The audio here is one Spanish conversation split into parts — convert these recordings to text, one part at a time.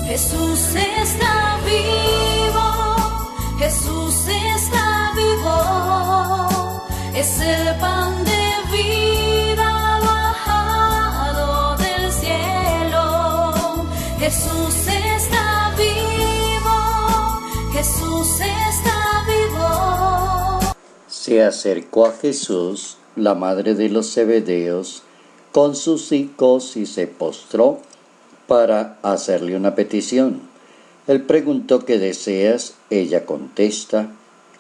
Jesús está vivo, Jesús está vivo, es el pan de vida bajado del cielo. Jesús está vivo, Jesús está vivo. Se acercó a Jesús la madre de los Zebedeos con sus hijos y se postró para hacerle una petición. Él preguntó qué deseas, ella contesta,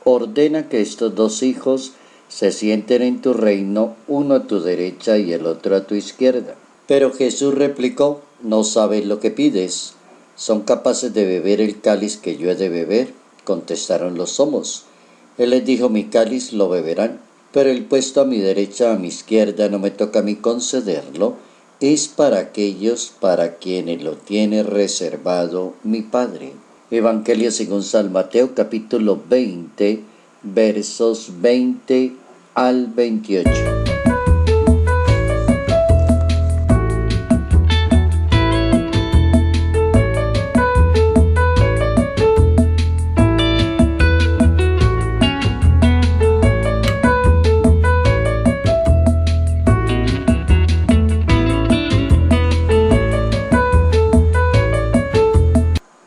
ordena que estos dos hijos se sienten en tu reino, uno a tu derecha y el otro a tu izquierda. Pero Jesús replicó, no sabes lo que pides. ¿Son capaces de beber el cáliz que yo he de beber? Contestaron los somos. Él les dijo, mi cáliz lo beberán, pero el puesto a mi derecha, a mi izquierda, no me toca a mí concederlo, es para aquellos para quienes lo tiene reservado mi Padre. Evangelio según San Mateo, capítulo 20, versos 20 al 28.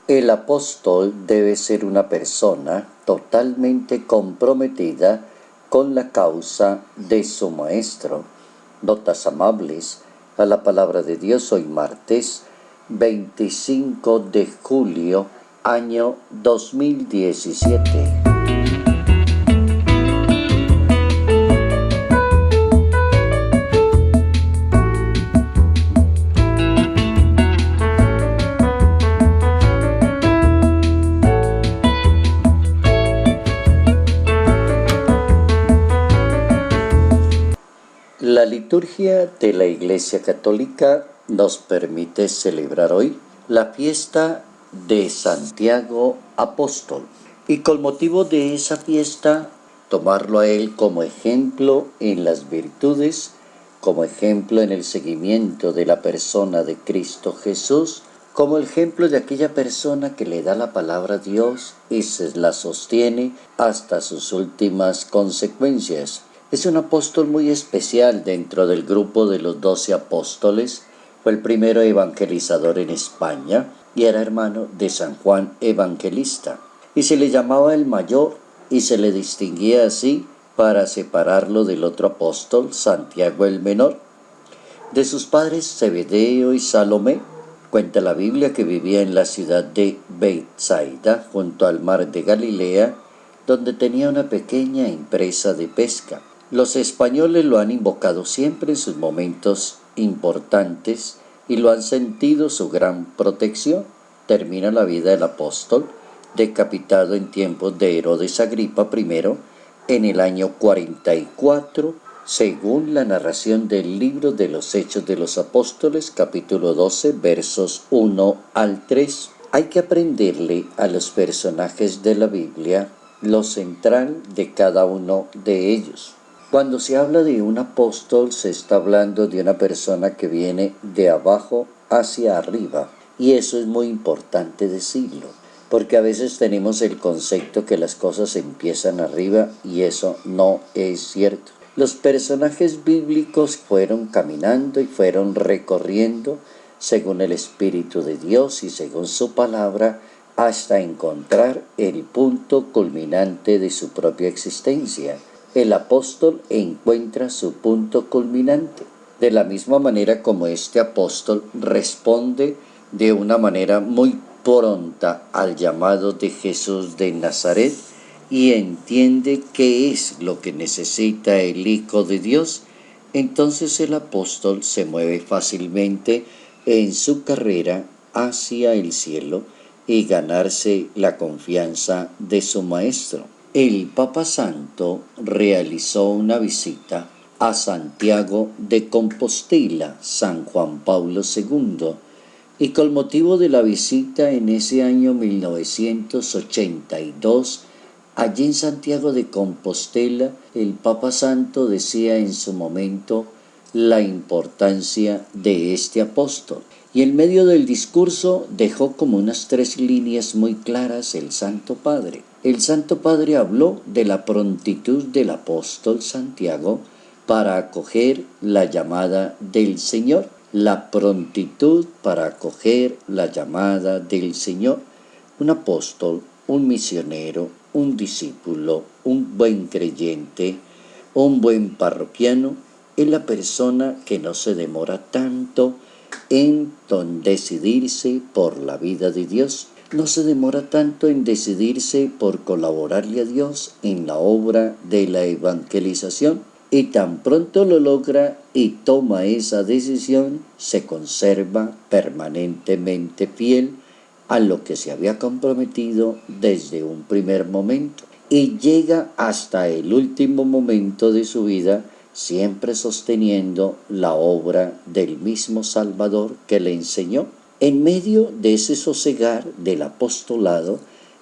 El apóstol debe ser una persona totalmente comprometida con la causa de su maestro. Notas amables a la palabra de Dios hoy martes 25 de julio, año 2017. La liturgia de la Iglesia Católica nos permite celebrar hoy la fiesta de Santiago Apóstol y con motivo de esa fiesta tomarlo a él como ejemplo en las virtudes, como ejemplo en el seguimiento de la persona de Cristo Jesús, como ejemplo de aquella persona que le da la palabra a Dios y se la sostiene hasta sus últimas consecuencias. Es un apóstol muy especial dentro del grupo de los 12 apóstoles. Fue el primero evangelizador en España y era hermano de San Juan Evangelista. Y se le llamaba el mayor y se le distinguía así para separarlo del otro apóstol, Santiago el menor. De sus padres Zebedeo y Salomé, cuenta la Biblia que vivía en la ciudad de Betsaida, junto al mar de Galilea, donde tenía una pequeña empresa de pesca. Los españoles lo han invocado siempre en sus momentos importantes y lo han sentido su gran protección. Termina la vida del apóstol, decapitado en tiempos de Herodes Agripa I, en el año 44, según la narración del libro de los Hechos de los Apóstoles, capítulo 12, versos 1 al 3. Hay que aprenderle a los personajes de la Biblia lo central de cada uno de ellos. Cuando se habla de un apóstol, se está hablando de una persona que viene de abajo hacia arriba. Y eso es muy importante decirlo, porque a veces tenemos el concepto que las cosas empiezan arriba y eso no es cierto. Los personajes bíblicos fueron caminando y fueron recorriendo según el Espíritu de Dios y según su palabra hasta encontrar el punto culminante de su propia existencia. El apóstol encuentra su punto culminante. De la misma manera como este apóstol responde de una manera muy pronta al llamado de Jesús de Nazaret y entiende qué es lo que necesita el Hijo de Dios, entonces el apóstol se mueve fácilmente en su carrera hacia el cielo y ganarse la confianza de su maestro. El Papa Santo realizó una visita a Santiago de Compostela, San Juan Pablo II, y con motivo de la visita en ese año 1982, allí en Santiago de Compostela, el Papa Santo decía en su momento la importancia de este apóstol. Y en medio del discurso dejó como unas 3 líneas muy claras el Santo Padre. El Santo Padre habló de la prontitud del apóstol Santiago para acoger la llamada del Señor. La prontitud para acoger la llamada del Señor. Un apóstol, un misionero, un discípulo, un buen creyente, un buen parroquiano es la persona que no se demora tanto en decidirse por la vida de Dios. No se demora tanto en decidirse por colaborarle a Dios en la obra de la evangelización. Y tan pronto lo logra y toma esa decisión, se conserva permanentemente fiel a lo que se había comprometido desde un primer momento. Y llega hasta el último momento de su vida, siempre sosteniendo la obra del mismo Salvador que le enseñó. En medio de ese sosegar del apostolado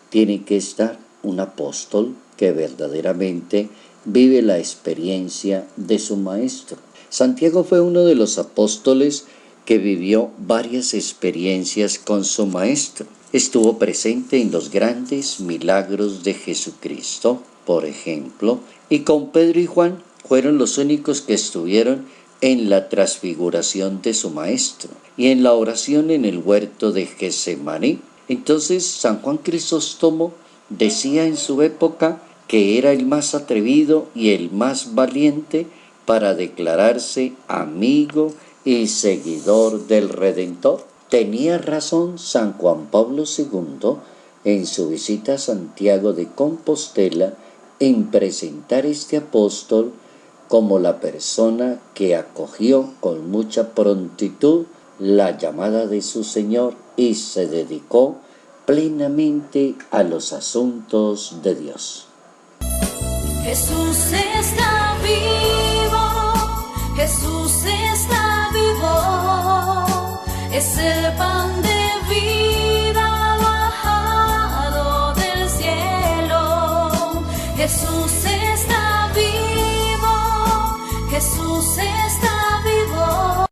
tiene que estar un apóstol que verdaderamente vive la experiencia de su maestro. Santiago fue uno de los apóstoles que vivió varias experiencias con su maestro. Estuvo presente en los grandes milagros de Jesucristo, por ejemplo, y con Pedro y Juan fueron los únicos que estuvieron en la transfiguración de su maestro y en la oración en el huerto de Getsemaní. Entonces San Juan Crisóstomo decía en su época que era el más atrevido y el más valiente para declararse amigo y seguidor del Redentor. Tenía razón San Juan Pablo II en su visita a Santiago de Compostela en presentar este apóstol como la persona que acogió con mucha prontitud la llamada de su Señor y se dedicó plenamente a los asuntos de Dios. Jesús está vivo, Jesús está vivo, es el pan de vida bajado del cielo. Jesús está vivo, Jesús está vivo.